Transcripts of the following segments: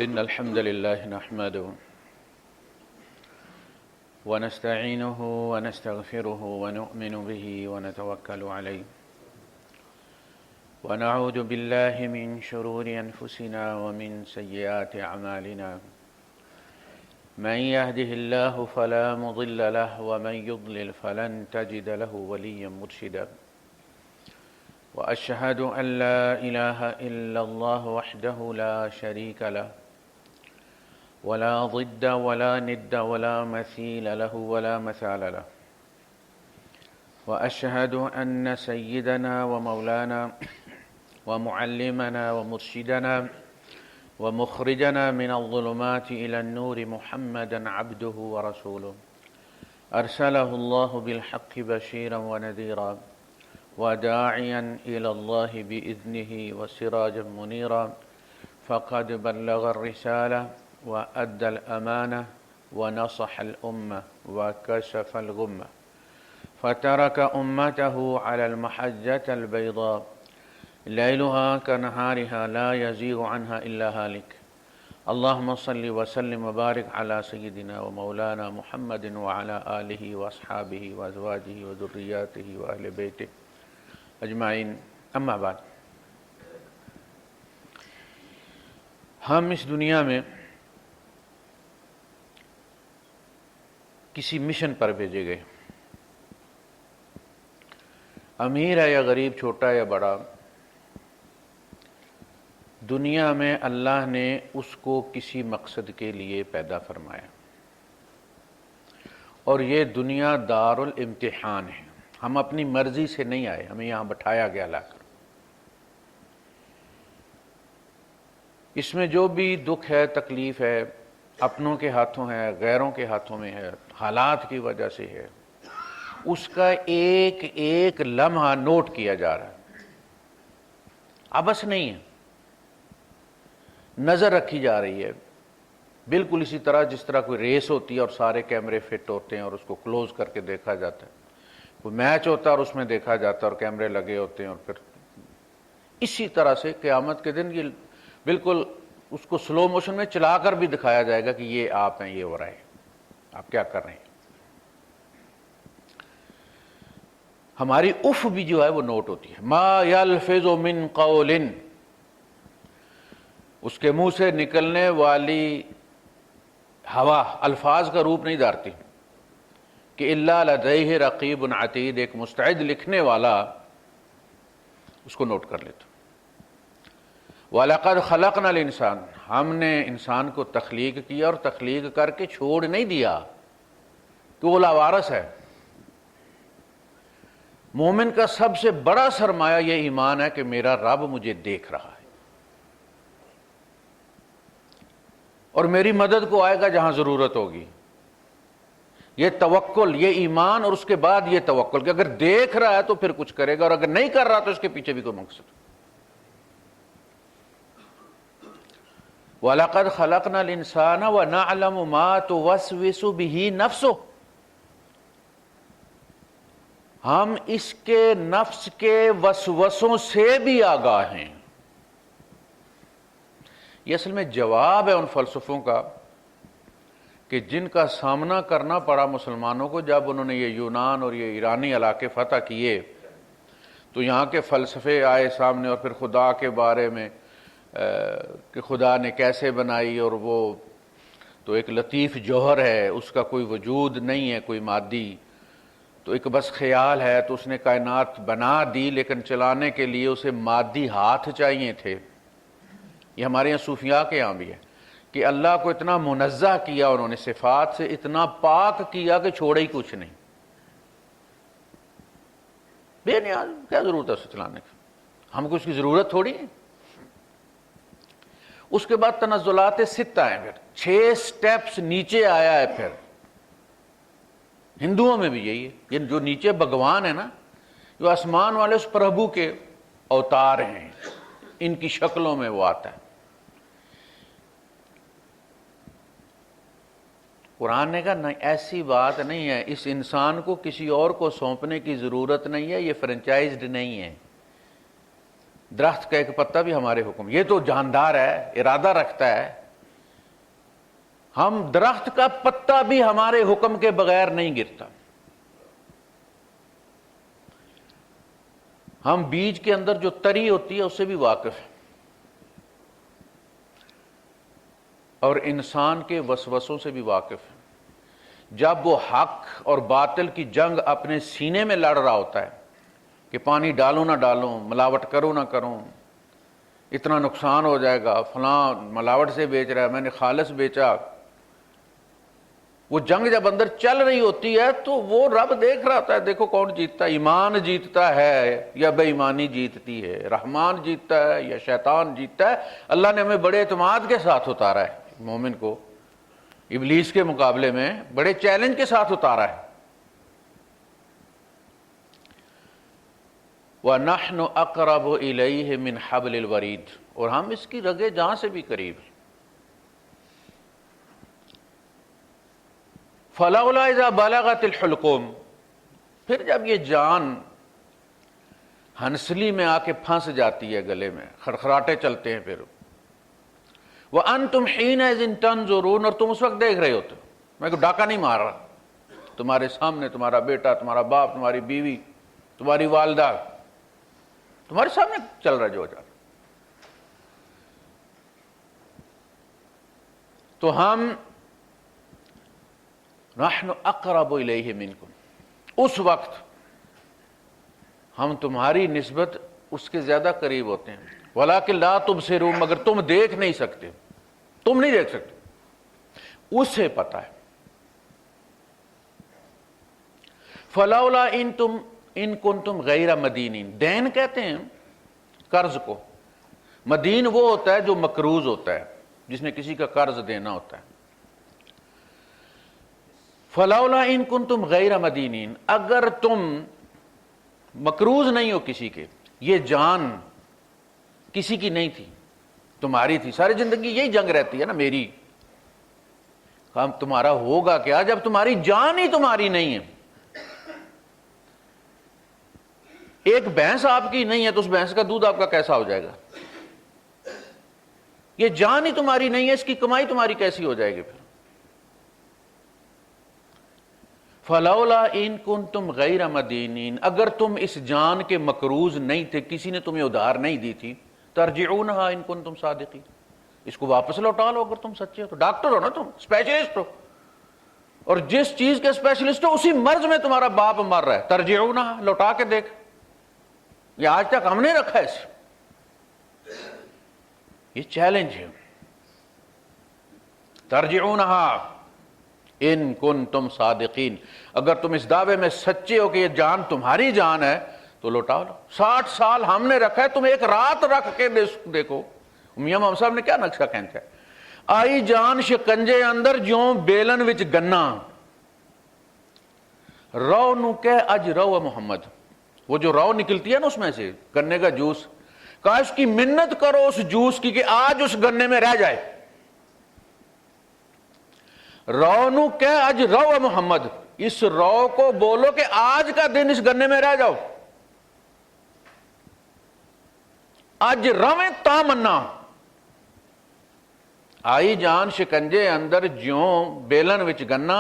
إن الحمد لله نحمده ونستعينه ونستغفره ونؤمن به ونتوكل عليه ونعوذ بالله من شرور أنفسنا ومن سيئات أعمالنا من يهده الله فلا مضل له ومن يضلل فلن تجد له وليا مرشدا وأشهد أن لا إله إلا الله وحده لا شريك له ولا ضد ولا ند ولا مثيل له ولا مثال له وأشهد أن سيدنا ومولانا ومعلمنا ومرشدنا ومخرجنا من الظلمات إلى النور محمدا عبده ورسوله أرسله الله بالحق بشيرا ونذيرا وداعيا إلى الله بإذنه وسراجا منيرا فقد بلغ الرسالة وأدى الأمانة ونصح الأمة وكشف الغمة فترك أمته على المحجة البيضاء ليلها كنهارها لا يزيغ عنها إلا هالك اللهم صل وسلم وبارك على سيدنا ومولانا محمد وعلى آله وأصحابه وأزواجه وذرياته وأهل بيته اجمعین اما بعد ہم اس دنیا میں کسی مشن پر بھیجے گئے، امیر ہے یا غریب، چھوٹا یا بڑا، دنیا میں اللہ نے اس کو کسی مقصد کے لیے پیدا فرمایا، اور یہ دنیا دار الامتحان ہے۔ ہم اپنی مرضی سے نہیں آئے، ہمیں یہاں بٹھایا گیا لا کر۔ اس میں جو بھی دکھ ہے، تکلیف ہے، اپنوں کے ہاتھوں ہے، غیروں کے ہاتھوں میں ہے، حالات کی وجہ سے ہے، اس کا ایک ایک لمحہ نوٹ کیا جا رہا ہے، عبث نہیں ہے، نظر رکھی جا رہی ہے، بالکل اسی طرح جس طرح کوئی ریس ہوتی ہے اور سارے کیمرے فٹ ہوتے ہیں اور اس کو کلوز کر کے دیکھا جاتا ہے، کوئی میچ ہوتا ہے اور اس میں دیکھا جاتا ہے اور کیمرے لگے ہوتے ہیں، اور پھر اسی طرح سے قیامت کے دن یہ بالکل اس کو سلو موشن میں چلا کر بھی دکھایا جائے گا کہ یہ آپ ہیں، یہ ہو رہا ہے، آپ کیا کر رہے ہیں۔ ہماری اف بھی جو ہے وہ نوٹ ہوتی ہے، ما یلفظ من قول، اس کے منہ سے نکلنے والی ہوا الفاظ کا روپ نہیں دھارتی کہ الا لدیہ رقیب عتید، ایک مستعد لکھنے والا اس کو نوٹ کر لیتا۔ وَلَقَدْ خَلَقْنَا الْإِنسَانَ، ہم نے انسان کو تخلیق کیا اور تخلیق کر کے چھوڑ نہیں دیا کہ وہ لاوارث ہے۔ مومن کا سب سے بڑا سرمایہ یہ ایمان ہے کہ میرا رب مجھے دیکھ رہا ہے اور میری مدد کو آئے گا جہاں ضرورت ہوگی۔ یہ توکل، یہ ایمان، اور اس کے بعد یہ توکل کہ اگر دیکھ رہا ہے تو پھر کچھ کرے گا، اور اگر نہیں کر رہا تو اس کے پیچھے بھی کوئی مقصد۔ وَلَقَدْ خَلَقْنَا الْإِنسَانَ وَنَعْلَمُ مَا تُوَسْوِسُ بِهِ نَفْسُهُ، ہم اس کے نفس کے وسوسوں سے بھی آگاہ ہیں۔ یہ اصل میں جواب ہے ان فلسفوں کا کہ جن کا سامنا کرنا پڑا مسلمانوں کو جب انہوں نے یہ یونان اور یہ ایرانی علاقے فتح کیے، تو یہاں کے فلسفے آئے سامنے، اور پھر خدا کے بارے میں کہ خدا نے کیسے بنائی، اور وہ تو ایک لطیف جوہر ہے، اس کا کوئی وجود نہیں ہے، کوئی مادی، تو ایک بس خیال ہے، تو اس نے کائنات بنا دی، لیکن چلانے کے لیے اسے مادی ہاتھ چاہیے تھے۔ یہ ہمارے یہاں صوفیاء کے یہاں بھی ہے کہ اللہ کو اتنا منزہ کیا انہوں نے، صفات سے اتنا پاک کیا کہ چھوڑے ہی کچھ نہیں، بے نیاز، کیا ضرورت ہے اسے چلانے کی، ہم کو اس کی ضرورت تھوڑی ہے۔ اس کے بعد تنزلات ستہ ہیں، پھر 6 سٹیپس نیچے آیا ہے۔ پھر ہندوؤں میں بھی یہی ہے، یہ جو نیچے بھگوان ہے نا، جو آسمان والے اس پربھو کے اوتار ہیں، ان کی شکلوں میں وہ آتا ہے۔ قرآن نے کہا نہیں، ایسی بات نہیں ہے، اس انسان کو کسی اور کو سونپنے کی ضرورت نہیں ہے، یہ فرنچائزڈ نہیں ہے۔ درخت کا ایک پتا بھی ہمارے حکم، یہ تو جاندار ہے، ارادہ رکھتا ہے، ہم درخت کا پتا بھی ہمارے حکم کے بغیر نہیں گرتا. ہم بیج کے اندر جو تری ہوتی ہے اس سے بھی واقف ہیں، اور انسان کے وسوسوں سے بھی واقف ہیں. جب وہ حق اور باطل کی جنگ اپنے سینے میں لڑ رہا ہوتا ہے کہ پانی ڈالوں نہ ڈالوں، ملاوٹ کروں نہ کروں، اتنا نقصان ہو جائے گا، فلاں ملاوٹ سے بیچ رہا ہے، میں نے خالص بیچا، وہ جنگ جب اندر چل رہی ہوتی ہے تو وہ رب دیکھ رہا ہوتا ہے. دیکھو کون جیتتا ہے، ایمان جیتتا ہے یا بے ایمانی جیتتی ہے، رحمان جیتتا ہے یا شیطان جیتتا ہے. اللہ نے ہمیں بڑے اعتماد کے ساتھ اتارا ہے، مومن کو ابلیس کے مقابلے میں بڑے چیلنج کے ساتھ اتارا ہے. وَنَحْنُ أَقْرَبُ إِلَيْهِ مِنْ حَبْلِ الْوَرِيدِ، اور ہم اس کی رگے جاں سے بھی قریب ہیں. فَلَوْلَا إِذَا بَلَغَتِ الْحُلْقُومَ، پھر جب یہ جان ہنسلی میں آ کے پھنس جاتی ہے گلے میں، خڑخڑاٹے چلتے ہیں، پھر وَأَنْتُمْ حِينَئِذٍ تَنْظُرُونَ، اور تم اس وقت دیکھ رہے ہوتے، میں کوئی ڈاکہ نہیں مار رہا، تمہارے سامنے تمہارا بیٹا، تمہارا باپ، تمہاری بیوی، تمہاری والدہ، تمہارے سامنے چل رہا جو جا رہا. تو ہم نحن اقرب الیہ منکم، اس وقت ہم تمہاری نسبت اس کے زیادہ قریب ہوتے ہیں. ولکن لا تبصرون، مگر تم دیکھ نہیں سکتے، تم نہیں دیکھ سکتے، اسے پتہ ہے. فلولا ان کنتم غیر مدینین، دین کہتے ہیں قرض کو، مدین وہ ہوتا ہے جو مقروض ہوتا ہے، جس نے کسی کا قرض دینا ہوتا ہے. فلولا ان کنتم غیر مدینین، اگر تم مقروض نہیں ہو کسی کے، یہ جان کسی کی نہیں تھی، تمہاری تھی. ساری زندگی یہی جنگ رہتی ہے نا میری، کام تمہارا ہوگا کیا جب تمہاری جان ہی تمہاری نہیں ہے. ایک بھینس آپ کی نہیں ہے تو اس بھینس کا دودھ آپ کا کیسا ہو جائے گا؟ یہ جان ہی تمہاری نہیں ہے، اس کی کمائی تمہاری کیسی ہو جائے گی پھر؟ فلولا ان کنتم غیر مدینین، اگر تم اس جان کے مقروض نہیں تھے، کسی نے تمہیں ادھار نہیں دی تھی، ترجعونہا ان کنتم صادقین، اس کو واپس لوٹا لو اگر تم سچے ہو تو. ڈاکٹر ہو نا تم، اسپیشلسٹ ہو، اور جس چیز کے اسپیشلسٹ ہو اسی مرض میں تمہارا باپ مر رہا ہے، ترجعونہا، لوٹا کے دیکھ. یہ آج تک ہم نے رکھا ہے اسے، یہ چیلنج ہے. ترجعونہا ان کنتم صادقین، اگر تم اس دعوے میں سچے ہو کہ یہ جان تمہاری جان ہے تو لوٹا لو. 60 سال ہم نے رکھا ہے، تم ایک رات رکھ کے دیکھو. میاں محمد صاحب نے کیا نقشہ کھینچا ہے، آئی جان شکنجے اندر جوں بیلن وچ گنا، رو نو کہ اج رو محمد، وہ جو رو نکلتی ہے نا اس میں سے گنے کا جوس، کاش کی منت کرو اس جوس کی کہ آج اس گنے میں رہ جائے. رو نو کہ اج رو محمد، اس رو کو بولو کہ آج کا دن اس گنے میں رہ جاؤ. اج رویں تا منا، آئی جان شکنجے اندر جیوں بیلن وچ گنا،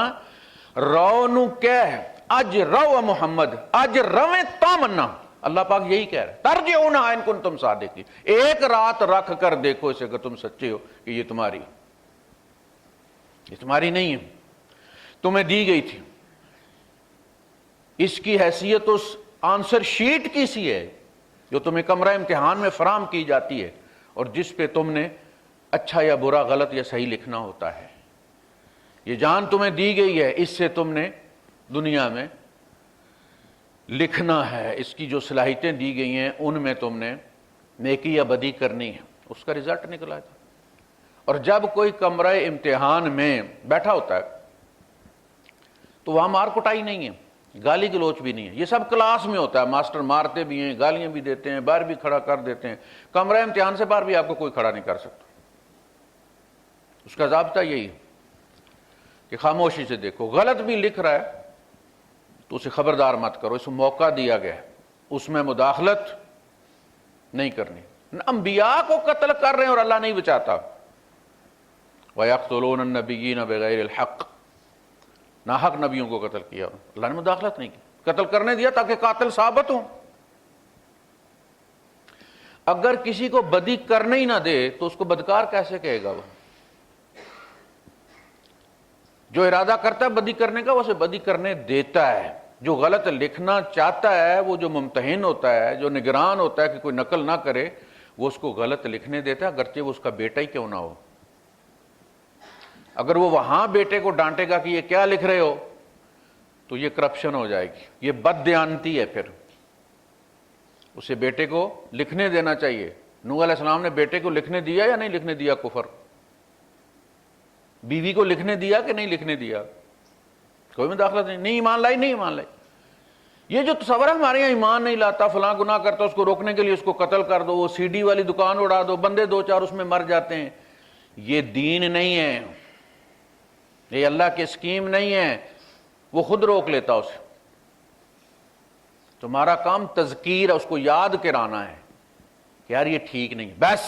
رو نو کہہ اج رو محمد، اج رویں تا منا. اللہ پاک یہی کہہ رہا ہے، ترجعونہا ان کنتم صادقین، ایک رات رکھ کر دیکھو اسے اگر تم سچے ہو کہ یہ تمہاری، یہ تمہاری نہیں ہے، تمہیں دی گئی تھی. اس کی حیثیت اس آنسر شیٹ کی سی ہے جو تمہیں کمرہ امتحان میں فراہم کی جاتی ہے اور جس پہ تم نے اچھا یا برا، غلط یا صحیح لکھنا ہوتا ہے. یہ جان تمہیں دی گئی ہے، اس سے تم نے دنیا میں لکھنا ہے، اس کی جو صلاحیتیں دی گئی ہیں ان میں تم نے نیکی یا بدی کرنی ہے. اس کا رزلٹ نکلا تھا. اور جب کوئی کمرہ امتحان میں بیٹھا ہوتا ہے تو وہاں مار کٹائی نہیں ہے، گالی گلوچ بھی نہیں ہے. یہ سب کلاس میں ہوتا ہے، ماسٹر مارتے بھی ہیں، گالیاں بھی دیتے ہیں، باہر بھی کھڑا کر دیتے ہیں. کمرہ امتحان سے باہر بھی آپ کو کوئی کھڑا نہیں کر سکتا. اس کا ضابطہ یہی ہے کہ خاموشی سے دیکھو، غلط بھی لکھ رہا ہے تو اسے خبردار مت کرو، اسے موقع دیا گیا ہے، اس میں مداخلت نہیں کرنی. انبیاء کو قتل کر رہے ہیں اور اللہ نہیں بچاتا. وَيَقْتُلُونَ النَّبِيِّينَ بِغَيْرِ الْحَقِّ، ناحق نبیوں کو قتل کیا، اللہ نے مداخلت نہیں کی، قتل کرنے دیا تاکہ قاتل ثابت ہوں۔ اگر کسی کو بدی کرنے ہی نہ دے تو اس کو بدکار کیسے کہے گا؟ وہ جو ارادہ کرتا ہے بدی کرنے کا، وہ اسے بدی کرنے دیتا ہے۔ جو غلط لکھنا چاہتا ہے، وہ جو ممتحن ہوتا ہے، جو نگران ہوتا ہے کہ کوئی نقل نہ کرے، وہ اس کو غلط لکھنے دیتا ہے، اگرچہ وہ اس کا بیٹا ہی کیوں نہ ہو۔ اگر وہ وہاں بیٹے کو ڈانٹے گا کہ یہ کیا لکھ رہے ہو، تو یہ کرپشن ہو جائے گی، یہ بد دیانتی ہے۔ پھر اسے بیٹے کو لکھنے دینا چاہیے۔ نوح علیہ السلام نے بیٹے کو لکھنے دیا یا نہیں لکھنے دیا کفر؟ بیوی کو لکھنے دیا کہ نہیں لکھنے دیا؟ کوئی مداخلت نہیں ایمان لائی، نہیں ایمان لائی۔ یہ جو تصور ہے ہمارے یہاں ایمان نہیں لاتا، فلاں گناہ کرتا، اس کو روکنے کے لیے اس کو قتل کر دو، وہ سی ڈی والی دکان اڑا دو، بندے دو چار اس میں مر جاتے ہیں، یہ دین نہیں ہے، یہ اللہ کی اسکیم نہیں ہے، وہ خود روک لیتا اسے۔ تمہارا کام تذکیر ہے، اس کو یاد کرانا ہے کہ یار یہ ٹھیک نہیں، بس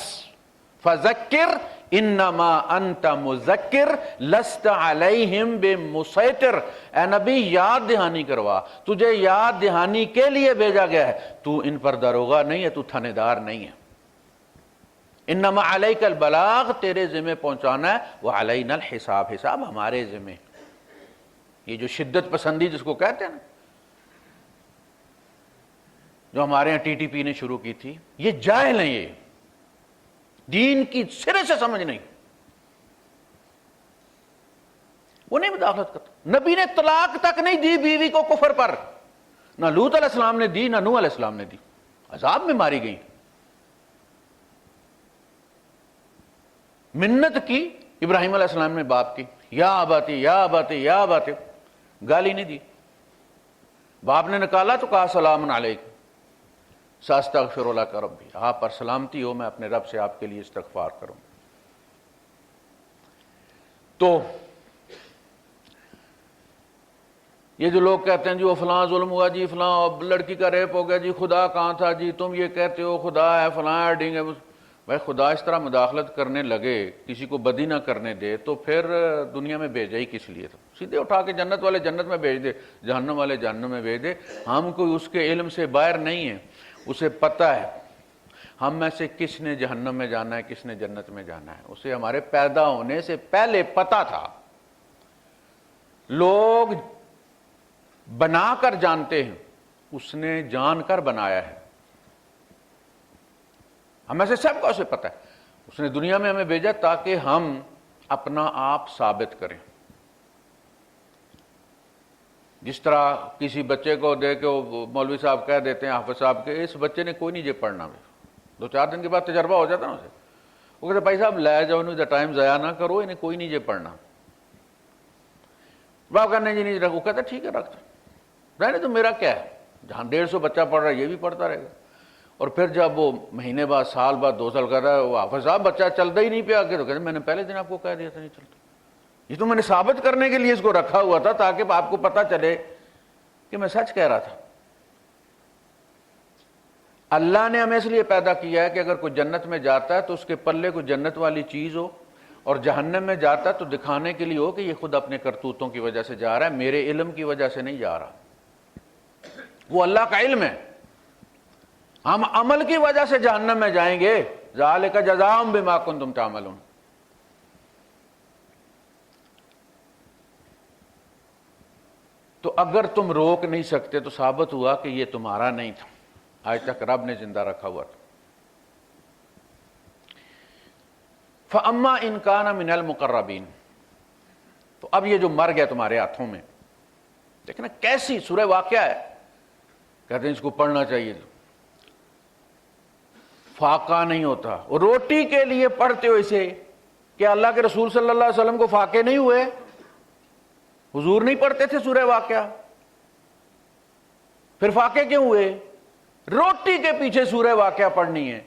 فذکر انما انت مذکر لست علیہم بمسیطر، اے نبی یاد دہانی کروا، تجھے یاد دہانی کے لیے بھیجا گیا ہے، تو ان پر داروغہ نہیں ہے، تو تھانے دار نہیں ہے۔ انما علیک البلاغ، تیرے ذمہ پہنچانا ہے، وعلینا الحساب، حساب ہمارے ذمہ۔ یہ جو شدت پسندی جس کو کہتے ہیں نا، جو ہمارے یہاں ٹی ٹی پی نے شروع کی تھی، یہ جاہل ہیں، یہ دین کی سرے سے سمجھ نہیں، وہ نہیں مداخلت کرتا۔ نبی نے طلاق تک نہیں دی بیوی کو کفر پر، نہ لوط علیہ السلام نے دی، نہ نوح علیہ السلام نے دی، عذاب میں ماری گئی۔ منت کی ابراہیم علیہ السلام نے باپ کی، یا اباتی یا اباتی یا اباتی، گالی نہیں دی۔ باپ نے نکالا تو کہا سلام علیکم ساستغفر لک ربی، آپ پر سلامتی ہو، میں اپنے رب سے آپ کے لیے استغفار کروں۔ تو یہ جو لوگ کہتے ہیں جی وہ فلاں ظلم ہوا جی، فلاں لڑکی کا ریپ ہو گیا جی، خدا کہاں تھا جی، تم یہ کہتے ہو خدا ہے، فلاں ایڈنگ ہے، بھائی خدا اس طرح مداخلت کرنے لگے، کسی کو بدی نہ کرنے دے، تو پھر دنیا میں بھیجا ہی کس لیے تھا؟ سیدھے اٹھا کے جنت والے جنت میں بھیج دے، جہنم والے جہنم میں بھیج دے۔ ہم کوئی اس کے علم سے باہر نہیں ہے، اسے پتہ ہے ہم میں سے کس نے جہنم میں جانا ہے، کس نے جنت میں جانا ہے، اسے ہمارے پیدا ہونے سے پہلے پتہ تھا۔ لوگ بنا کر جانتے ہیں، اس نے جان کر بنایا ہے، ہمیں سے سب کو اسے پتہ ہے۔ اس نے دنیا میں ہمیں بھیجا تاکہ ہم اپنا آپ ثابت کریں۔ جس طرح کسی بچے کو دے کے وہ مولوی صاحب کہہ دیتے ہیں، حافظ صاحب کے، اس بچے نے کوئی نہیں جے پڑھنا، دو چار دن کے بعد تجربہ ہو جاتا نا اسے، وہ کہتے بھائی صاحب لے جاؤ، انہیں ٹائم ضائع نہ کرو، انہیں کوئی نہیں جے پڑھنا۔ باپ کہنے جی نہیں رکھ، وہ کہتا ٹھیک ہے رکھتا، رہنے تو میرا کیا ہے، جہاں 150 بچہ پڑھ رہا ہے یہ بھی پڑھتا رہے گا۔ اور پھر جب وہ مہینے بعد، سال بعد، 2 سال کر رہا ہے، وہ حافظ صاحب بچہ چلتا ہی نہیں پہ آگے، تو کہتے میں نے پہلے دن آپ کو کہہ دیا تھا نہیں چلتا، یہ تو میں نے ثابت کرنے کے لیے اس کو رکھا ہوا تھا تاکہ آپ کو پتہ چلے کہ میں سچ کہہ رہا تھا۔ اللہ نے ہمیں اس لیے پیدا کیا ہے کہ اگر کوئی جنت میں جاتا ہے تو اس کے پلے کوئی جنت والی چیز ہو، اور جہنم میں جاتا ہے تو دکھانے کے لیے ہو کہ یہ خود اپنے کرتوتوں کی وجہ سے جا رہا ہے، میرے علم کی وجہ سے نہیں جا رہا۔ وہ اللہ کا علم ہے، ہم عمل کی وجہ سے جہنم میں جائیں گے، ذالک جزاؤہم بما کنتم تعملون۔ تو اگر تم روک نہیں سکتے تو ثابت ہوا کہ یہ تمہارا نہیں تھا، آج تک رب نے زندہ رکھا ہوا تھا۔ فَأَمَّا إِن كَانَ مِنَ الْمُقَرَّبِينَ، تو اب یہ جو مر گیا تمہارے ہاتھوں میں، دیکھنا کیسی سورہ واقعہ ہے، کہتے ہیں اس کو پڑھنا چاہیے، فاقہ نہیں ہوتا، اور روٹی کے لیے پڑھتے ہو اسے، کہ اللہ کے رسول صلی اللہ علیہ وسلم کو فاقے نہیں ہوئے؟ حضور نہیں پڑھتے تھے سورہ واقعہ؟ پھر فاقے کیوں ہوئے؟ روٹی کے پیچھے سورہ واقعہ پڑھنی ہے۔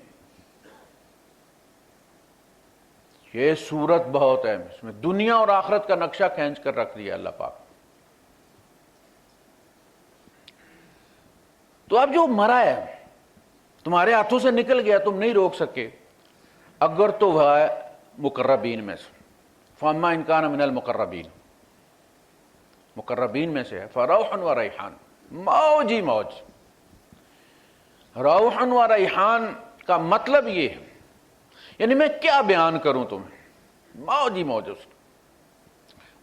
یہ صورت بہت ہے، اس میں دنیا اور آخرت کا نقشہ کھینچ کر رکھ دیا اللہ پاک۔ تو اب جو مرا ہے تمہارے ہاتھوں سے نکل گیا، تم نہیں روک سکے، اگر تو وہ ہے مقربین میں سے، فاما ان کان من المقربین، مقربین میں سے ہے، فروح و ریحان، موج ہی موج۔ روح و ریحان کا مطلب یہ ہے، یعنی میں کیا بیان کروں تمہیں، موج ہی موج اس کی،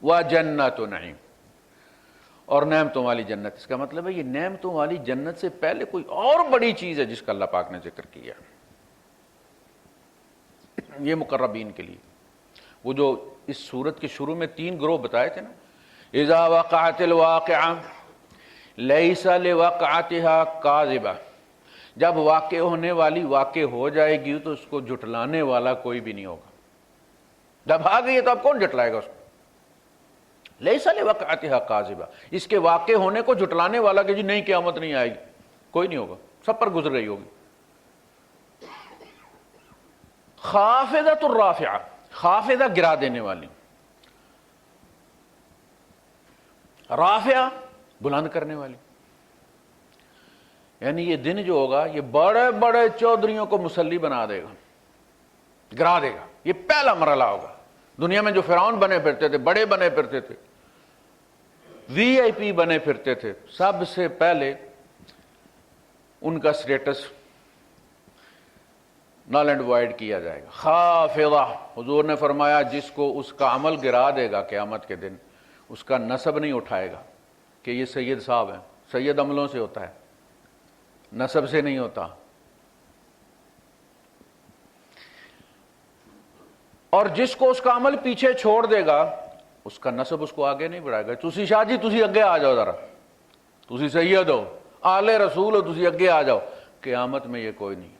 وجنت نعیم، اور نعمتوں والی جنت۔ اس کا مطلب ہے یہ نعمتوں والی جنت سے پہلے کوئی اور بڑی چیز ہے جس کا اللہ پاک نے ذکر کیا۔ یہ مقربین کے لیے، وہ جو اس سورت کے شروع میں 3 گروہ بتائے تھے نا، اذا وقعت الواقعہ لیس لوقعتها کاذبہ، جب واقع ہونے والی واقع ہو جائے گی تو اس کو جھٹلانے والا کوئی بھی نہیں ہوگا۔ جب آ گئی ہے تو اب کون جھٹلائے گا اس کو؟ لیس لوقعتها کاذبہ، اس کے واقع ہونے کو جھٹلانے والا کہ جی نہیں قیامت نہیں آئے گی، کوئی نہیں ہوگا، سب پر گزر رہی ہوگی۔ خافضۃ الرافعہ، خافضہ گرا دینے والی، رافعہ بلند کرنے والی، یعنی یہ دن جو ہوگا یہ بڑے بڑے چودھریوں کو مسلی بنا دے گا، گرا دے گا۔ یہ پہلا مرحلہ ہوگا۔ دنیا میں جو فرعون بنے پھرتے تھے، بڑے بنے پھرتے تھے، وی آئی پی بنے پھرتے تھے، سب سے پہلے ان کا سٹیٹس نل اینڈ وائڈ کیا جائے گا۔ خافضہ، حضور نے فرمایا جس کو اس کا عمل گرا دے گا قیامت کے دن، اس کا نسب نہیں اٹھائے گا کہ یہ سید صاحب ہیں۔ سید عملوں سے ہوتا ہے، نسب سے نہیں ہوتا۔ اور جس کو اس کا عمل پیچھے چھوڑ دے گا، اس کا نسب اس کو آگے نہیں بڑھائے گا۔ تسی شاہ جی تسی اگے آ جاؤ، ذرا تسی سید ہو، آل رسول ہو، تسی اگے آ جاؤ۔ قیامت میں یہ کوئی نہیں،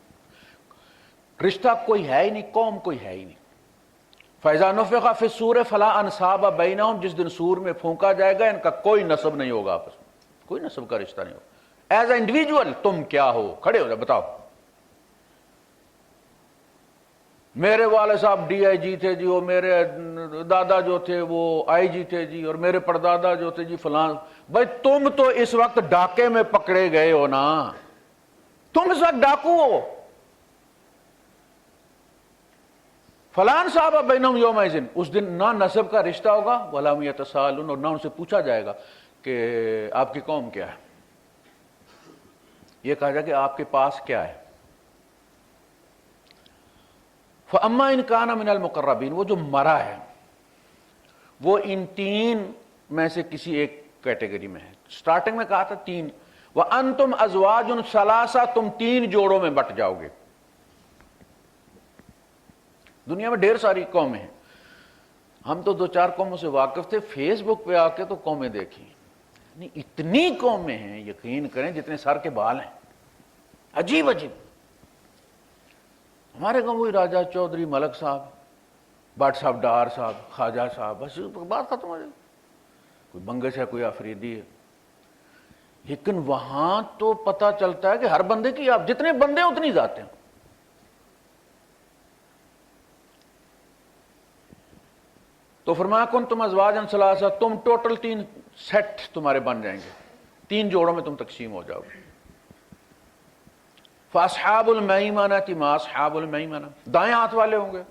رشتہ کوئی ہے ہی نہیں، قوم کوئی ہے ہی نہیں۔ فَإِذَا نُفِخَ فِي الصُّورِ فَلَا أَنْسَابَ بَيْنَهُمْ، جس دن سور میں پھونکا جائے گا ان کا کوئی نسب نہیں ہوگا، آپس میں کوئی نسب کا رشتہ نہیں ہوگا۔ ایز اے انڈیویجول تم کیا ہو، کھڑے ہو جاؤ بتاؤ۔ میرے والد صاحب ڈی آئی جی تھے جی، وہ میرے دادا جو تھے وہ آئی جی تھے جی، اور میرے پردادا جو تھے جی فلان۔ بھائی تم تو اس وقت ڈاکے میں پکڑے گئے ہو نا، تم اس وقت ڈاکو ہو۔ فلان صاحب بینہم یومئذ، اس دن نہ نسب کا رشتہ ہوگا، ولا هم یتساءلون، اور نہ ان سے پوچھا جائے گا کہ آپ کی قوم کیا ہے، یہ کہا جائے کہ آپ کے پاس کیا ہے۔ فاما ان کان من المقربین، وہ جو مرا ہے وہ ان 3 میں سے کسی ایک کیٹیگری میں ہے۔ سٹارٹنگ میں کہا تھا 3، وانتم ازواج ثلاثہ، تم 3 جوڑوں میں بٹ جاؤ گے۔ دنیا میں ڈھیر ساری قومیں ہیں، ہم تو 2-4 قوموں سے واقف تھے، فیس بک پہ آ کے تو قومیں دیکھی، یعنی اتنی قومیں ہیں یقین کریں جتنے سر کے بال ہیں، عجیب عجیب۔ ہمارے گاؤں وہی راجہ چودھری ملک صاحب، بٹ صاحب ڈار صاحب، خواجہ صاحب، بس بات ختم ہو جائے۔ کوئی بنگش ہے، کوئی آفریدی ہے، لیکن وہاں تو پتہ چلتا ہے کہ ہر بندے کی، آپ جتنے بندے اتنی ذاتیں ہیں۔ تو فرمایا کنتم ازواجا ثلاثہ، تم ٹوٹل 3 سیٹ تمہارے بن جائیں گے، 3 جوڑوں میں تم تقسیم ہو جاؤ گے۔ فاصحاب المیمنۃ ما اصحاب المیمنہ، دائیں ہاتھ والے ہوں گے،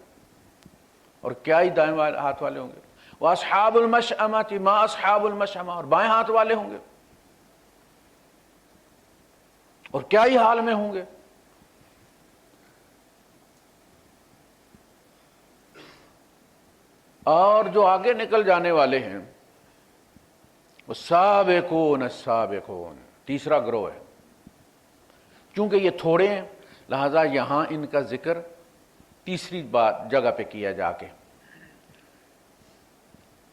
اور کیا ہی دائیں ہاتھ والے ہوں گے۔ واصحاب المشأمۃ ما اصحاب المشأمہ، اور بائیں ہاتھ والے ہوں گے، اور کیا ہی حال میں ہوں گے۔ اور جو آگے نکل جانے والے ہیں وہ سابقون السابقون، تیسرا گروہ ہے۔ چونکہ یہ تھوڑے ہیں لہذا یہاں ان کا ذکر تیسری جگہ پہ کیا جا کے،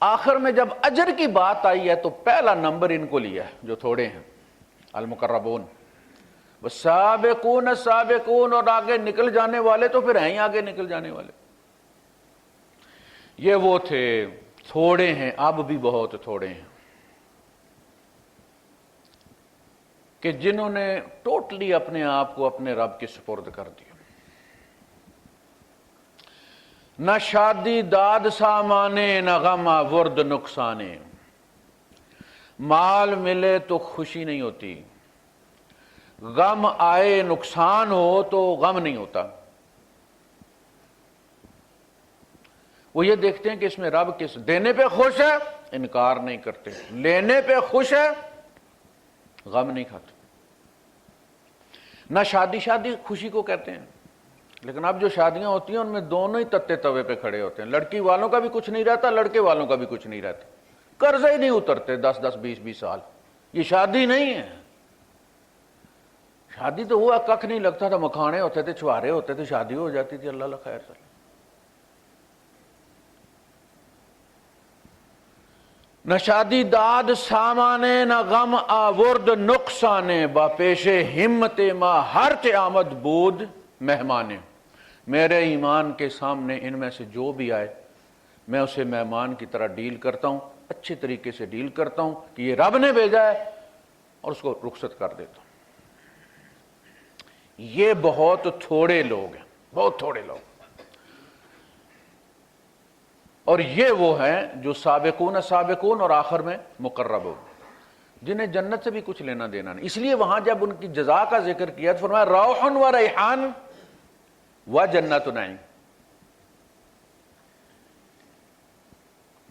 آخر میں جب اجر کی بات آئی ہے تو پہلا نمبر ان کو لیا ہے جو تھوڑے ہیں، المقربون۔ والسابقون السابقون، اور آگے نکل جانے والے تو پھر ہیں ہی آگے نکل جانے والے۔ یہ وہ تھے تھوڑے ہیں، اب بھی بہت تھوڑے ہیں، کہ جنہوں نے ٹوٹلی اپنے آپ کو اپنے رب کے سپرد کر دیا۔ نہ شادی داد سامانے، نہ غم ورد نقصانے، مال ملے تو خوشی نہیں ہوتی، غم آئے نقصان ہو تو غم نہیں ہوتا۔ وہ یہ دیکھتے ہیں کہ اس میں رب کس دینے پہ خوش ہے، انکار نہیں کرتے، لینے پہ خوش ہے، غم نہیں کھاتے۔ نہ شادی خوشی کو کہتے ہیں، لیکن اب جو شادیاں ہوتی ہیں ان میں دونوں ہی تتے توے پہ کھڑے ہوتے ہیں، لڑکی والوں کا بھی کچھ نہیں رہتا، لڑکے والوں کا بھی کچھ نہیں رہتا، قرضے ہی نہیں اترتے 10-20 سال۔ یہ شادی نہیں ہے۔ شادی تو ہوا ککھ نہیں لگتا تھا، مکھانے ہوتے تھے، چھوارے ہوتے تھے، شادی ہو جاتی تھی، اللہ خیر صلی۔ نہ شادی داد سامانے، نہ غم آورد نقصانے، با پیش ہمت ما ہر چ آمد بود مہمانے۔ میرے ایمان کے سامنے ان میں سے جو بھی آئے میں اسے مہمان کی طرح ڈیل کرتا ہوں، اچھے طریقے سے ڈیل کرتا ہوں کہ یہ رب نے بھیجا ہے، اور اس کو رخصت کر دیتا ہوں۔ یہ بہت تھوڑے لوگ ہیں، بہت تھوڑے لوگ، اور یہ وہ ہیں جو سابقون اور آخر میں مقربون، جنہیں جنت سے بھی کچھ لینا دینا نہیں۔ اس لیے وہاں جب ان کی جزا کا ذکر کیا تو فرمایا روح و ریحان و جنت نعیم،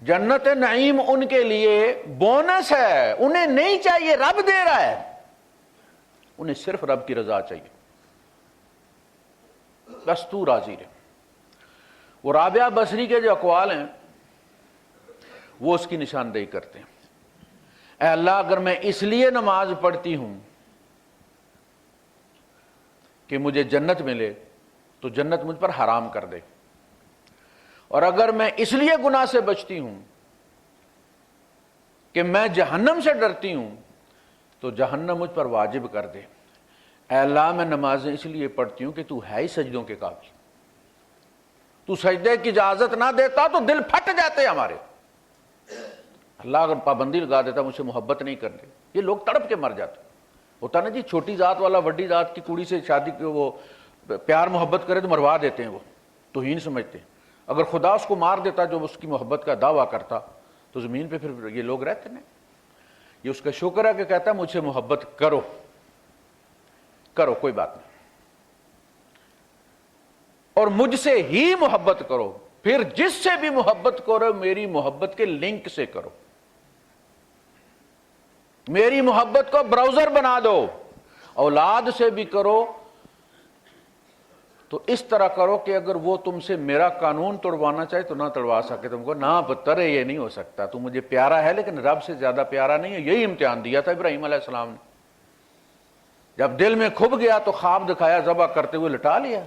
جنت نعیم ان کے لیے بونس ہے، انہیں نہیں چاہیے، رب دے رہا ہے، انہیں صرف رب کی رضا چاہیے، بس تو راضی رہے۔ وہ رابعہ بصری کے جو اقوال ہیں وہ اس کی نشاندہی کرتے ہیں۔ اے اللہ، اگر میں اس لیے نماز پڑھتی ہوں کہ مجھے جنت ملے تو جنت مجھ پر حرام کر دے، اور اگر میں اس لیے گناہ سے بچتی ہوں کہ میں جہنم سے ڈرتی ہوں تو جہنم مجھ پر واجب کر دے۔ اے اللہ، میں نمازیں اس لیے پڑھتی ہوں کہ تو ہے ہی سجدوں کے قابل، تو سجدے کی اجازت نہ دیتا تو دل پھٹ جاتے ہمارے۔ اللہ اگر پابندی لگا دیتا مجھ سے محبت نہیں کرتے، یہ لوگ تڑپ کے مر جاتے۔ ہوتا نا جی، چھوٹی ذات والا بڑی ذات کی کڑی سے شادی کی وہ پیار محبت کرے تو مروا دیتے ہیں، وہ توہین سمجھتے ہیں۔ اگر خدا اس کو مار دیتا جو اس کی محبت کا دعویٰ کرتا تو زمین پہ پھر یہ لوگ رہتے نا۔ یہ اس کا شکر ہے کہ کہتا ہے مجھ سے محبت کرو کرو، کوئی بات نہیں، اور مجھ سے ہی محبت کرو، پھر جس سے بھی محبت کرو میری محبت کے لنک سے کرو، میری محبت کو براؤزر بنا دو۔ اولاد سے بھی کرو تو اس طرح کرو کہ اگر وہ تم سے میرا قانون توڑوانا چاہے تو نہ توڑوا سکے، تم کو نہ پتر ہے، یہ نہیں ہو سکتا، تو مجھے پیارا ہے لیکن رب سے زیادہ پیارا نہیں ہے۔ یہی امتحان دیا تھا ابراہیم علیہ السلام نے، جب دل میں کھب گیا تو خواب دکھایا، ذبح کرتے ہوئے لٹا لیا،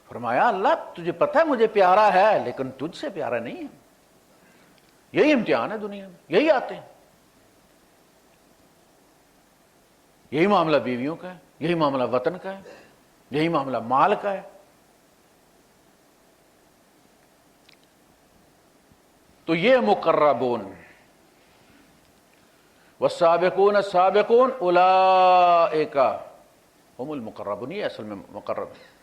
فرمایا اللہ تجھے پتہ ہے مجھے پیارا ہے لیکن تجھ سے پیارا نہیں ہے۔ یہی امتحان ہے دنیا میں، یہی آتے ہیں، یہی معاملہ بیویوں کا ہے، یہی معاملہ وطن کا ہے، یہی معاملہ مال کا ہے۔ تو یہ مقربون، والسابقون السابقون اولئک هم المقربون، یہ اصل میں مقرب ہے۔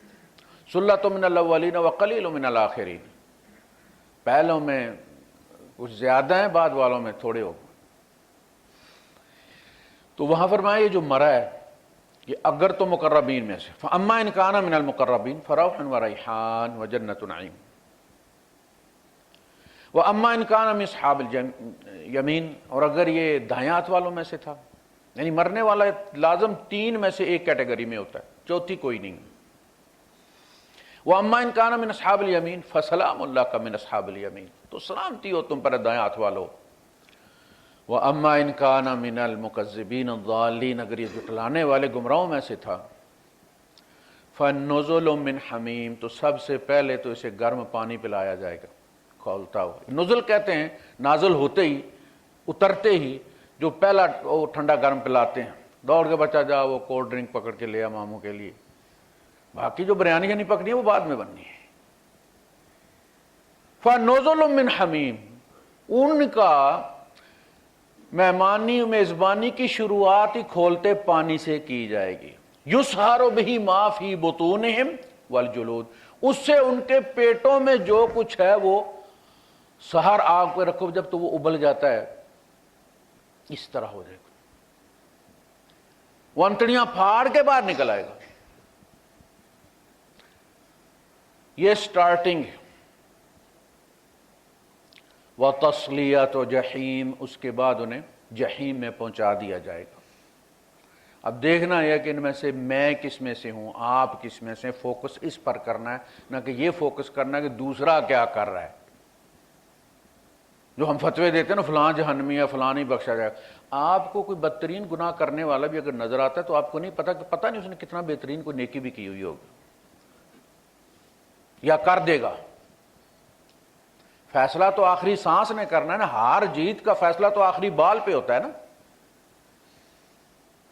سلۃ من الاولین وقلیل من الاخرین، پہلوں میں کچھ زیادہ ہیں، بعد والوں میں تھوڑے ہو۔ تو وہاں فرمایا یہ جو مرا ہے یہ اگر تو مقربین میں سے، فاما ان کان من المقربین فروح وریحان وجنت نعیم، واما ان کان من اصحاب الیمین، اور اگر یہ دائیں ہاتھ والوں میں سے تھا، یعنی مرنے والا لازم 3 میں سے ایک کیٹیگری میں ہوتا ہے، چوتھی کوئی نہیں۔ واما ان کان من اصحاب الیمین فسلام لک من اصحاب الیمین، تو سلامتی ہو تم پر دائیں ہاتھ والو۔ وَأَمَّا إِن كَانَ مِنَ الْمُكَذِّبِينَ الضَّالِّينَ، اگر یہ جھٹلانے والے گمراہوں میں سے تھا، فَنُزُلٌ مِّنْ حَمِيمٍ، تو سب سے پہلے تو اسے گرم پانی پلایا جائے گا کھولتا ہوا۔ نزل کہتے ہیں نازل ہوتے ہی، اترتے ہی جو پہلا وہ ٹھنڈا گرم پلاتے ہیں، دوڑ کے بچہ جا وہ کولڈ ڈرنک پکڑ کے لیا ماموں کے لیے، باقی جو بریانی نہیں پکنی ہے وہ بعد میں بننی ہے۔ فَنُزُلٌ مِّنْ حَمِيمٍ، ان کا مہمانی میزبانی کی شروعات ہی کھولتے پانی سے کی جائے گی۔ یُسْحَرُ بِهِ مَا فِي بُطُونِهِمْ وَالْجُلُودِ، اس سے ان کے پیٹوں میں جو کچھ ہے وہ سحر آگ پہ رکھو، جب تو وہ ابل جاتا ہے اس طرح ہو جائے گا، وہ انتڑیاں پھاڑ کے باہر نکل آئے گا۔ یہ سٹارٹنگ ہے، وَتَصْلِيَةُ جَحِيمٍ، اس کے بعد انہیں جہیم میں پہنچا دیا جائے گا۔ اب دیکھنا ہے کہ ان میں سے میں کس میں سے ہوں، آپ کس میں سے، فوکس اس پر کرنا ہے، نہ کہ یہ فوکس کرنا ہے کہ دوسرا کیا کر رہا ہے۔ جو ہم فتوے دیتے ہیں نا فلاں جہنمی ہے، فلاں نہیں بخشا جائے گا، آپ کو کوئی بدترین گناہ کرنے والا بھی اگر نظر آتا ہے تو آپ کو نہیں پتہ نہیں اس نے کتنا بہترین کوئی نیکی بھی کی ہوئی ہوگی یا کر دے گا۔ فیصلہ تو آخری سانس نے کرنا ہے نا، ہار جیت کا فیصلہ تو آخری بال پہ ہوتا ہے نا،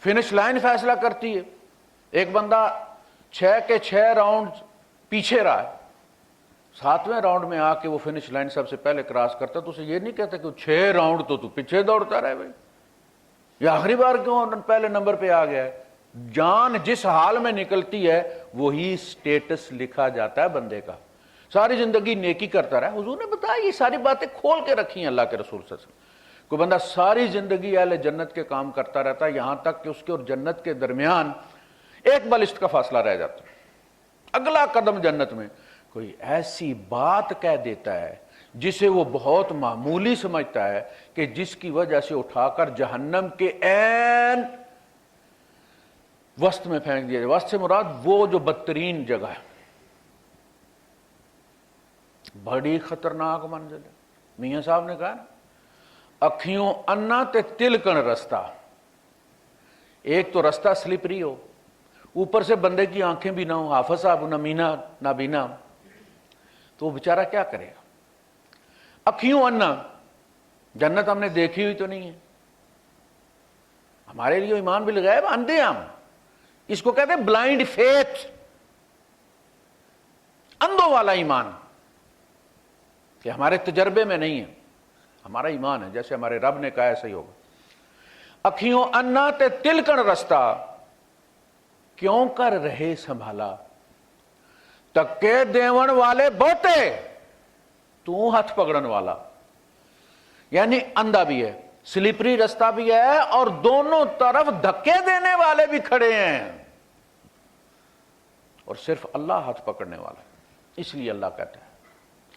فنش لائن فیصلہ کرتی ہے۔ ایک بندہ 6 کے 6 راؤنڈ پیچھے رہا ہے، 7ویں راؤنڈ میں آ کے وہ فنش لائن سب سے پہلے کراس کرتا تو اسے یہ نہیں کہتا کہ 6 راؤنڈ تو پیچھے دوڑتا رہے بھائی، یہ آخری بار کیوں پہلے نمبر پہ آ گیا ہے۔ جان جس حال میں نکلتی ہے وہی سٹیٹس لکھا جاتا ہے بندے کا۔ ساری زندگی نیکی کرتا رہا، حضور نے بتایا یہ ساری باتیں کھول کے رکھی ہیں اللہ کے رسول صلی اللہ علیہ وسلم۔ کوئی بندہ ساری زندگی اہل جنت کے کام کرتا رہتا ہے، یہاں تک کہ اس کے اور جنت کے درمیان ایک بالشت کا فاصلہ رہ جاتا ہے، اگلا قدم جنت میں کوئی ایسی بات کہہ دیتا ہے جسے وہ بہت معمولی سمجھتا ہے کہ جس کی وجہ سے اٹھا کر جہنم کے عین وسط میں پھینک دیا جائے۔ وسط سے مراد وہ جو بدترین جگہ ہے، بڑی خطرناک منزل ہے۔ میاں صاحب نے کہا نا اکھیوں انا تے تلکن رستہ، ایک تو رستہ سلپری ہو، اوپر سے بندے کی آنکھیں بھی نہ ہو، حافظ صاحب نہ مینا نہ بینا، تو وہ بیچارہ کیا کرے گا۔ اکھیوں انا، جنت ہم نے دیکھی ہوئی تو نہیں ہے، ہمارے لیے ایمان بالغیب اندھے ہم، اس کو کہتے ہیں بلائنڈ فیتھ، اندھوں والا ایمان، کہ ہمارے تجربے میں نہیں ہے، ہمارا ایمان ہے جیسے ہمارے رب نے کہا ایسا ہی ہوگا۔ اکھیوں انا تے تلکن رستہ، کیوں کر رہے سنبھالا، تکے دیون والے بہتے، تو ہاتھ پکڑن والا، یعنی اندھا بھی ہے، سلپری رستہ بھی ہے، اور دونوں طرف دھکے دینے والے بھی کھڑے ہیں، اور صرف اللہ ہاتھ پکڑنے والا ہے۔ اس لیے اللہ کہتا ہے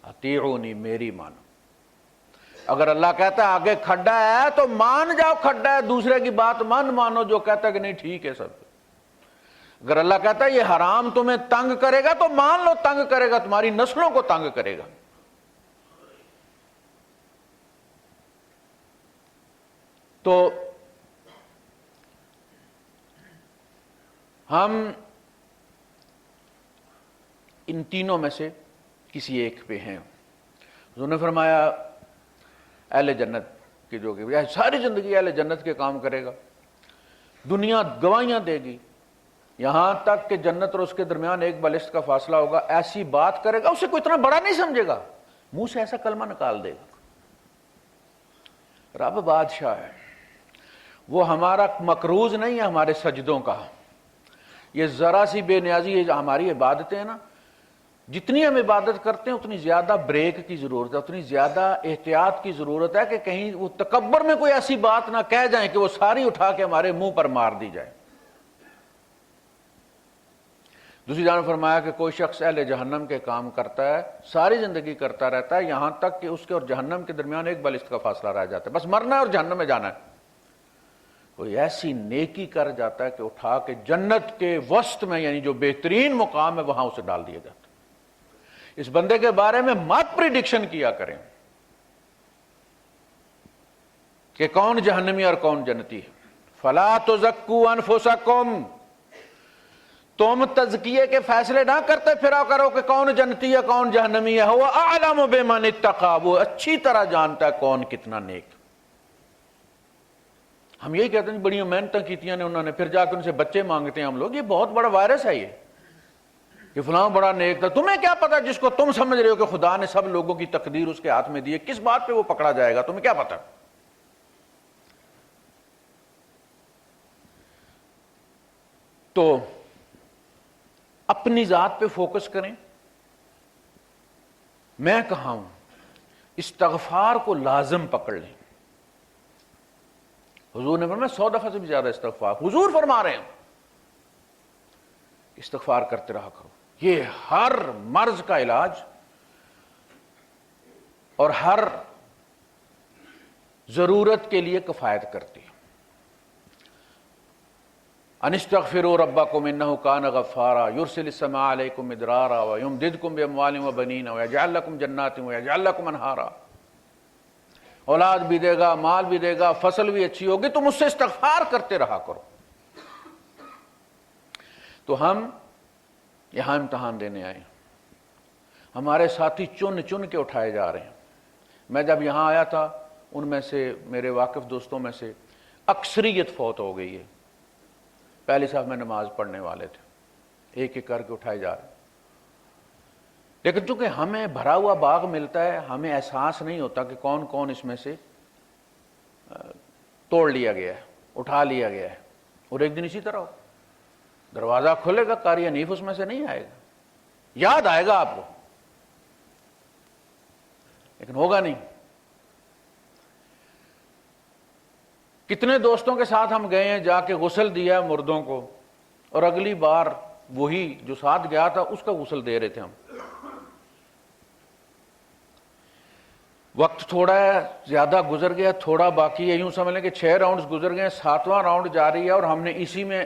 اطیعونی، میری مانو۔ اگر اللہ کہتا ہے آگے کھڈا ہے تو مان جاؤ کھڈا ہے، دوسرے کی بات مانو جو کہتا ہے کہ نہیں ٹھیک ہے سب۔ اگر اللہ کہتا ہے یہ حرام تمہیں تنگ کرے گا تو مان لو تنگ کرے گا، تمہاری نسلوں کو تنگ کرے گا۔ تو ہم ان تینوں میں سے کسی ایک پہ ہیں۔ حضور نے فرمایا اہل جنت کی جو کہ ساری زندگی اہل جنت کے کام کرے گا، دنیا گواہیاں دے گی، یہاں تک کہ جنت اور اس کے درمیان ایک بالشت کا فاصلہ ہوگا، ایسی بات کرے گا اسے کوئی اتنا بڑا نہیں سمجھے گا، منہ سے ایسا کلمہ نکال دے گا۔ رب بادشاہ ہے، وہ ہمارا مقروض نہیں ہے ہمارے سجدوں کا۔ یہ ذرا سی بے نیازی، یہ ہماری عبادتیں ہیں نا، جتنی ہم عبادت کرتے ہیں اتنی زیادہ بریک کی ضرورت ہے، اتنی زیادہ احتیاط کی ضرورت ہے کہ کہیں وہ تکبر میں کوئی ایسی بات نہ کہہ جائیں کہ وہ ساری اٹھا کے ہمارے منہ پر مار دی جائے۔ دوسری جانب فرمایا کہ کوئی شخص اہل جہنم کے کام کرتا ہے، ساری زندگی کرتا رہتا ہے، یہاں تک کہ اس کے اور جہنم کے درمیان ایک بالشت کا فاصلہ رہ جاتا ہے، بس مرنا ہے اور جہنم میں جانا ہے۔ کوئی ایسی نیکی کر جاتا ہے کہ اٹھا کے جنت کے وسط میں، یعنی جو بہترین مقام ہے وہاں اسے ڈال دیا جاتا ہے۔ اس بندے کے بارے میں مت پریڈکشن کیا کریں کہ کون جہنمی اور کون جنتی ہے۔ فلا تزکوا انفسکم، تم تزکیے کے فیصلے نہ کرتے پھرا کرو کہ کون جنتی ہے کون جہنمی ہے، هو اعلم بمن اتقى، وہ اچھی طرح جانتا ہے کون کتنا نیک۔ ہم یہی کہتے ہیں بڑی محنتیں کیتیاں نے انہوں نے، پھر جا کے ان سے بچے مانگتے ہیں ہم لوگ، یہ بہت بڑا وائرس ہے یہ کہ فلاں بڑا نیک تھا۔ تمہیں کیا پتا جس کو تم سمجھ رہے ہو کہ خدا نے سب لوگوں کی تقدیر اس کے ہاتھ میں دی ہے، کس بات پہ وہ پکڑا جائے گا، تمہیں کیا پتا۔ تو اپنی ذات پہ فوکس کریں۔ میں کہا ہوں استغفار کو لازم پکڑ لیں۔ حضور نے فرمایا 100 دفعہ سے بھی زیادہ استغفار، حضور فرما رہے ہیں استغفار کرتے رہا کرو، یہ ہر مرض کا علاج اور ہر ضرورت کے لیے کفایت کرتی ہے۔ انستغفروا ربکم انہ کان غفارا یرسل السماء علیکم مدرارا ویمددکم باموال وبنین ویجعل لکم جنات ویجعل لکم انہارا، اولاد بھی دے گا، مال بھی دے گا، فصل بھی اچھی ہوگی، تم اس سے استغفار کرتے رہا کرو۔ تو ہم یہاں امتحان دینے آئے، ہمارے ساتھی چن چن کے اٹھائے جا رہے ہیں۔ میں جب یہاں آیا تھا ان میں سے، میرے واقف دوستوں میں سے اکثریت فوت ہو گئی ہے۔ پہلی صاحب میں نماز پڑھنے والے تھے، ایک ایک کر کے اٹھائے جا رہے ہیں۔ لیکن چونکہ ہمیں بھرا ہوا باغ ملتا ہے، ہمیں احساس نہیں ہوتا کہ کون کون اس میں سے توڑ لیا گیا ہے، اٹھا لیا گیا ہے۔ اور ایک دن اسی طرح ہو، دروازہ کھلے گا، قاری حنیف اس میں سے نہیں آئے گا، یاد آئے گا آپ کو لیکن ہوگا نہیں۔ کتنے دوستوں کے ساتھ ہم گئے ہیں، جا کے غسل دیا مردوں کو، اور اگلی بار وہی جو ساتھ گیا تھا اس کا غسل دے رہے تھے ہم۔ وقت تھوڑا ہے، زیادہ گزر گیا، تھوڑا باقی ہے، یوں سمجھ لیں کہ 6 راؤنڈز گزر گئے، 7واں راؤنڈ جاری ہے، اور ہم نے اسی میں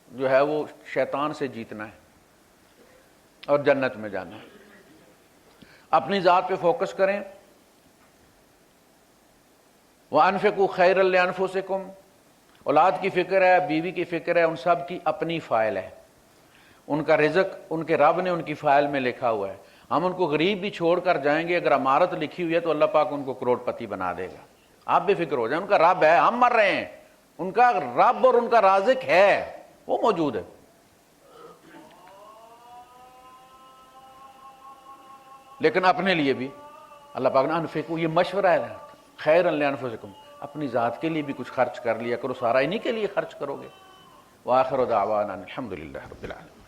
جو ہے وہ شیطان سے جیتنا ہے اور جنت میں جانا ہے۔ اپنی ذات پہ فوکس کریں۔ وَأَنفِقُوا خَيْرًا لِأَنفُسِكُمْ، اولاد کی فکر ہے، بیوی کی فکر ہے، ان سب کی اپنی فائل ہے، ان کا رزق ان کے رب نے ان کی فائل میں لکھا ہوا ہے۔ ہم ان کو غریب بھی چھوڑ کر جائیں گے، اگر امارت لکھی ہوئی ہے تو اللہ پاک ان کو کروڑ پتی بنا دے گا۔ آپ بھی فکر ہو جائیں، ان کا رب ہے، ہم مر رہے ہیں، ان کا رب اور ان کا رازق ہے، وہ موجود ہے۔ لیکن اپنے لیے بھی اللہ پاک نے انفقوا، یہ مشورہ ہے، خیرا لانفسکم، اپنی ذات کے لیے بھی کچھ خرچ کر لیا کرو، سارا انہی کے لیے خرچ کرو گے۔ وآخر دعوانا الحمدللہ رب العالمین۔